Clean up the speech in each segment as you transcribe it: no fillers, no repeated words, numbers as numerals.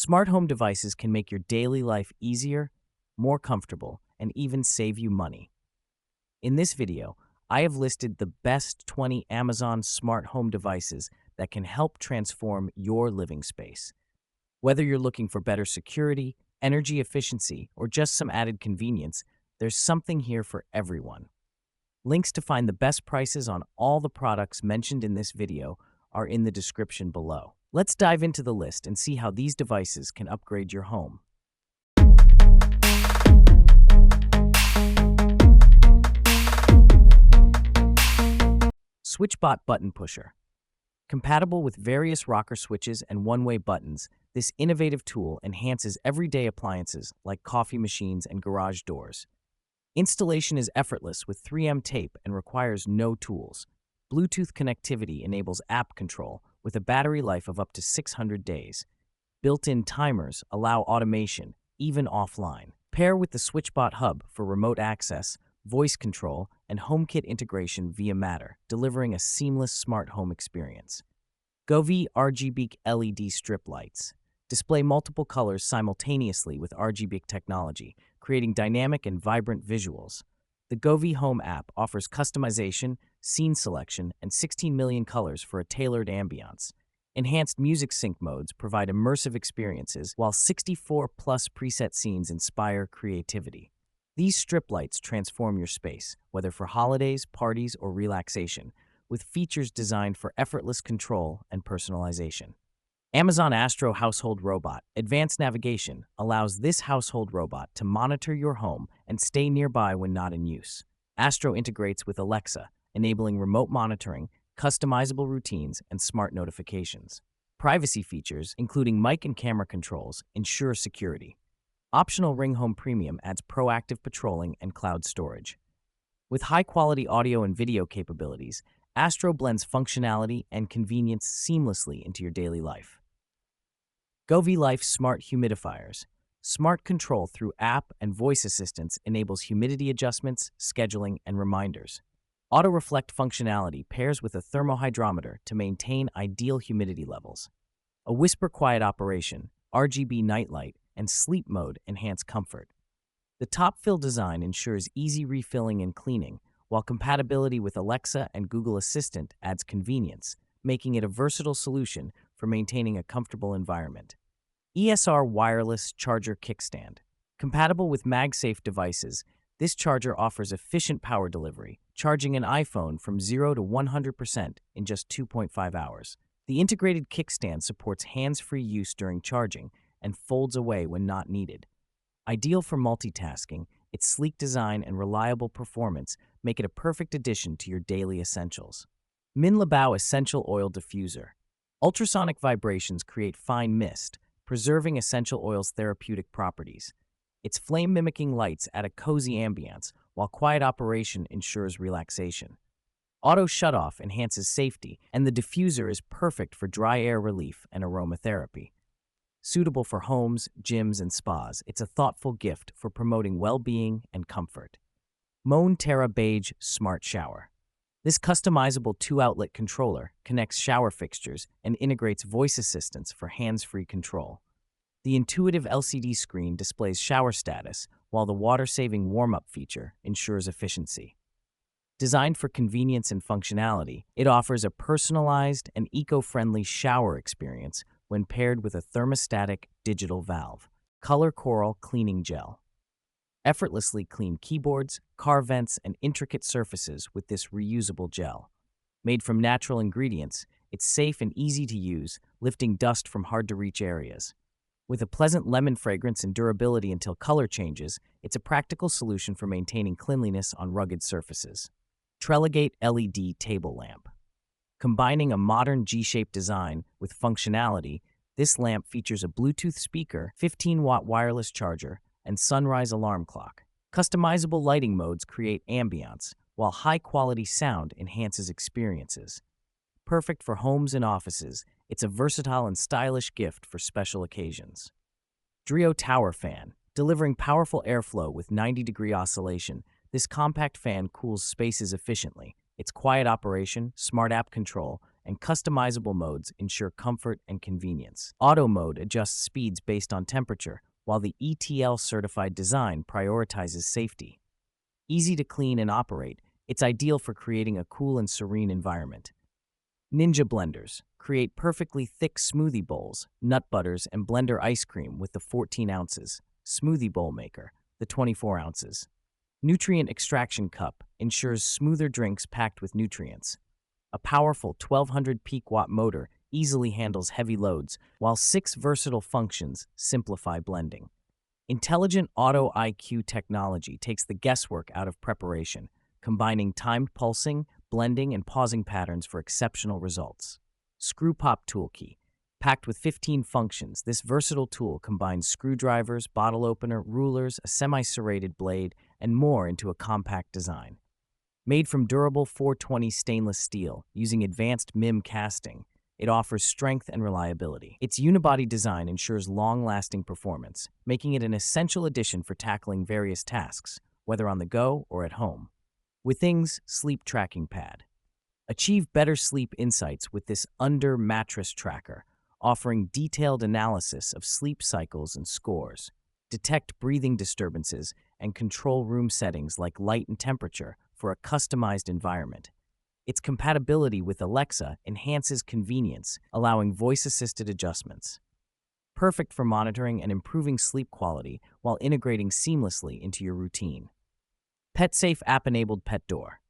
Smart home devices can make your daily life easier, more comfortable, and even save you money. In this video, I have listed the best 20 Amazon smart home devices that can help transform your living space. Whether you're looking for better security, energy efficiency, or just some added convenience, there's something here for everyone. Links to find the best prices on all the products mentioned in this video are in the description below. Let's dive into the list and see how these devices can upgrade your home. SwitchBot Button Pusher. Compatible with various rocker switches and one-way buttons, this innovative tool enhances everyday appliances like coffee machines and garage doors. Installation is effortless with 3M tape and requires no tools. Bluetooth connectivity enables app control with a battery life of up to 600 days. Built-in timers allow automation, even offline. Pair with the SwitchBot Hub for remote access, voice control, and HomeKit integration via Matter, delivering a seamless smart home experience. Govee RGB LED strip lights display multiple colors simultaneously with RGB technology, creating dynamic and vibrant visuals. The Govee Home app offers customization, scene selection, and 16 million colors for a tailored ambiance. Enhanced music sync modes provide immersive experiences, while 64-plus preset scenes inspire creativity. These strip lights transform your space, whether for holidays, parties, or relaxation, with features designed for effortless control and personalization. Amazon Astro Household Robot Advanced Navigation allows this household robot to monitor your home and stay nearby when not in use. Astro integrates with Alexa, enabling remote monitoring, customizable routines, and smart notifications. Privacy features, including mic and camera controls, ensure security. Optional Ring Home Premium adds proactive patrolling and cloud storage. With high-quality audio and video capabilities, Astro blends functionality and convenience seamlessly into your daily life. Govee Life Smart Humidifiers. Smart control through app and voice assistants enables humidity adjustments, scheduling, and reminders. Auto-reflect functionality pairs with a thermohydrometer to maintain ideal humidity levels. A whisper-quiet operation, RGB nightlight, and sleep mode enhance comfort. The top-fill design ensures easy refilling and cleaning, while compatibility with Alexa and Google Assistant adds convenience, making it a versatile solution for maintaining a comfortable environment. ESR Wireless Charger Kickstand. Compatible with MagSafe devices, this charger offers efficient power delivery, charging an iPhone from 0 to 100% in just 2.5 hours. The integrated kickstand supports hands-free use during charging and folds away when not needed. Ideal for multitasking, its sleek design and reliable performance make it a perfect addition to your daily essentials. Min Labao Essential Oil Diffuser. Ultrasonic vibrations create fine mist, preserving essential oil's therapeutic properties. Its flame-mimicking lights add a cozy ambiance, while quiet operation ensures relaxation. Auto shutoff enhances safety, and the diffuser is perfect for dry air relief and aromatherapy. Suitable for homes, gyms, and spas, it's a thoughtful gift for promoting well-being and comfort. Moan Terra Beige Smart Shower. This customizable 2-outlet controller connects shower fixtures and integrates voice assistance for hands-free control. The intuitive LCD screen displays shower status, while the water-saving warm-up feature ensures efficiency. Designed for convenience and functionality, it offers a personalized and eco-friendly shower experience when paired with a thermostatic digital valve. Color Coral Cleaning Gel. Effortlessly clean keyboards, car vents, and intricate surfaces with this reusable gel. Made from natural ingredients, it's safe and easy to use, lifting dust from hard-to-reach areas. With a pleasant lemon fragrance and durability until color changes, it's a practical solution for maintaining cleanliness on rugged surfaces. Treligate LED Table Lamp. Combining a modern G-shaped design with functionality, this lamp features a Bluetooth speaker, 15-watt wireless charger, and sunrise alarm clock. Customizable lighting modes create ambiance, while high-quality sound enhances experiences. Perfect for homes and offices, it's a versatile and stylish gift for special occasions. Drio Tower Fan. Delivering powerful airflow with 90-degree oscillation, this compact fan cools spaces efficiently. Its quiet operation, smart app control, and customizable modes ensure comfort and convenience. Auto mode adjusts speeds based on temperature, while the ETL-certified design prioritizes safety. Easy to clean and operate, it's ideal for creating a cool and serene environment. Ninja blenders create perfectly thick smoothie bowls, nut butters, and blender ice cream with the 14 ounces. Smoothie bowl maker, the 24 ounces. Nutrient extraction cup ensures smoother drinks packed with nutrients. A powerful 1200 peak watt motor easily handles heavy loads, while 6 versatile functions simplify blending. Intelligent Auto IQ technology takes the guesswork out of preparation, combining timed pulsing, blending, and pausing patterns for exceptional results. Screw Pop Tool Key. Packed with 15 functions, this versatile tool combines screwdrivers, bottle opener, rulers, a semi-serrated blade, and more into a compact design. Made from durable 420 stainless steel using advanced MIM casting, it offers strength and reliability. Its unibody design ensures long-lasting performance, making it an essential addition for tackling various tasks, whether on the go or at home. Withings Sleep Tracking Pad. Achieve better sleep insights with this under-mattress tracker, offering detailed analysis of sleep cycles and scores. Detect breathing disturbances and control room settings like light and temperature for a customized environment. Its compatibility with Alexa enhances convenience, allowing voice-assisted adjustments. Perfect for monitoring and improving sleep quality while integrating seamlessly into your routine. PetSafe app-enabled pet door.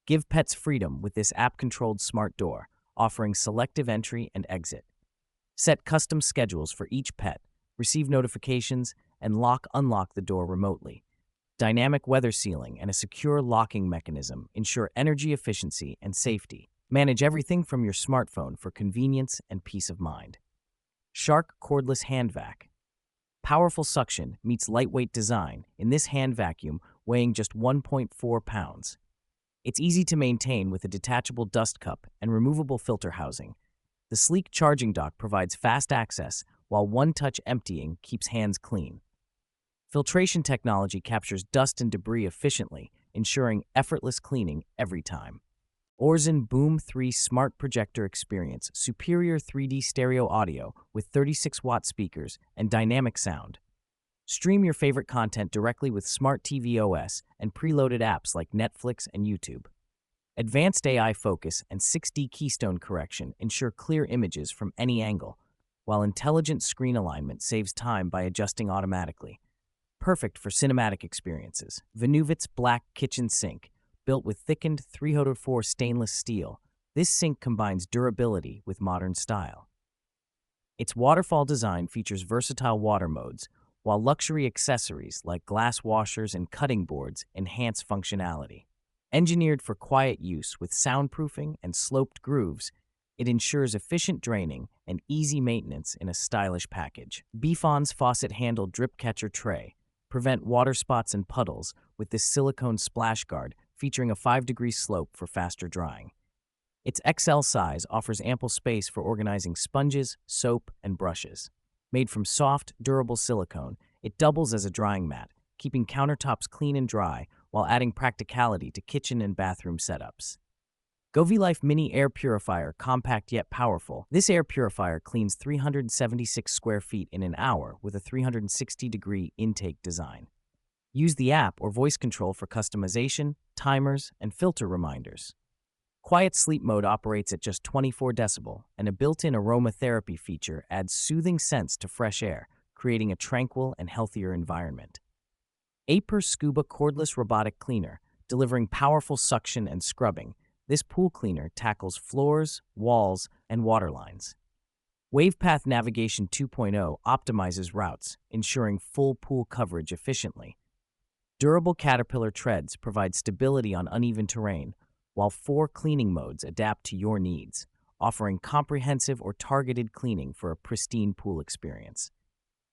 Give pets freedom with this app-controlled smart door, offering selective entry and exit. Set custom schedules for each pet, receive notifications, and lock-unlock the door remotely. Dynamic weather sealing and a secure locking mechanism ensure energy efficiency and safety. Manage everything from your smartphone for convenience and peace of mind. Shark Cordless Hand Vac. Powerful suction meets lightweight design in this hand vacuum weighing just 1.4 pounds. It's easy to maintain with a detachable dust cup and removable filter housing. The sleek charging dock provides fast access, while one-touch emptying keeps hands clean. Filtration technology captures dust and debris efficiently, ensuring effortless cleaning every time. Orzen Boom 3 Smart Projector Experience superior 3D stereo audio with 36-watt speakers and dynamic sound. Stream your favorite content directly with Smart TV OS and preloaded apps like Netflix and YouTube. Advanced AI focus and 6D keystone correction ensure clear images from any angle, while intelligent screen alignment saves time by adjusting automatically. Perfect for cinematic experiences. Venuvit's Black Kitchen Sink. Built with thickened 304 stainless steel, this sink combines durability with modern style. Its waterfall design features versatile water modes, while luxury accessories like glass washers and cutting boards enhance functionality. Engineered for quiet use with soundproofing and sloped grooves, it ensures efficient draining and easy maintenance in a stylish package. Beefon's faucet handle drip catcher tray. Prevent water spots and puddles with this silicone splash guard featuring a 5-degree slope for faster drying. Its XL size offers ample space for organizing sponges, soap, and brushes. Made from soft, durable silicone, it doubles as a drying mat, keeping countertops clean and dry while adding practicality to kitchen and bathroom setups. GoVLife Mini Air Purifier, compact yet powerful. This air purifier cleans 376 square feet in an hour with a 360-degree intake design. Use the app or voice control for customization, timers, and filter reminders. Quiet sleep mode operates at just 24 decibel, and a built-in aromatherapy feature adds soothing scents to fresh air, creating a tranquil and healthier environment. Aper Scuba Cordless Robotic Cleaner, delivering powerful suction and scrubbing. This pool cleaner tackles floors, walls, and water lines. WavePath Navigation 2.0 optimizes routes, ensuring full pool coverage efficiently. Durable Caterpillar treads provide stability on uneven terrain, while 4 cleaning modes adapt to your needs, offering comprehensive or targeted cleaning for a pristine pool experience.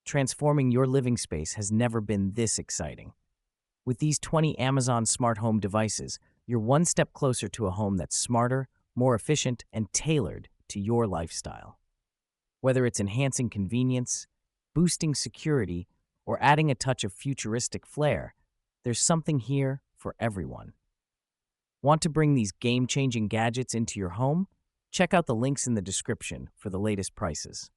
Transforming your living space has never been this exciting. With these 20 Amazon smart home devices, you're one step closer to a home that's smarter, more efficient, and tailored to your lifestyle. Whether it's enhancing convenience, boosting security, or adding a touch of futuristic flair, there's something here for everyone. Want to bring these game-changing gadgets into your home? Check out the links in the description for the latest prices.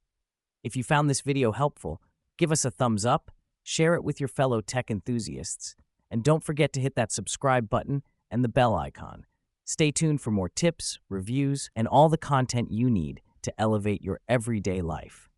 If you found this video helpful, give us a thumbs up, share it with your fellow tech enthusiasts, and don't forget to hit that subscribe button and the bell icon. Stay tuned for more tips, reviews, and all the content you need to elevate your everyday life.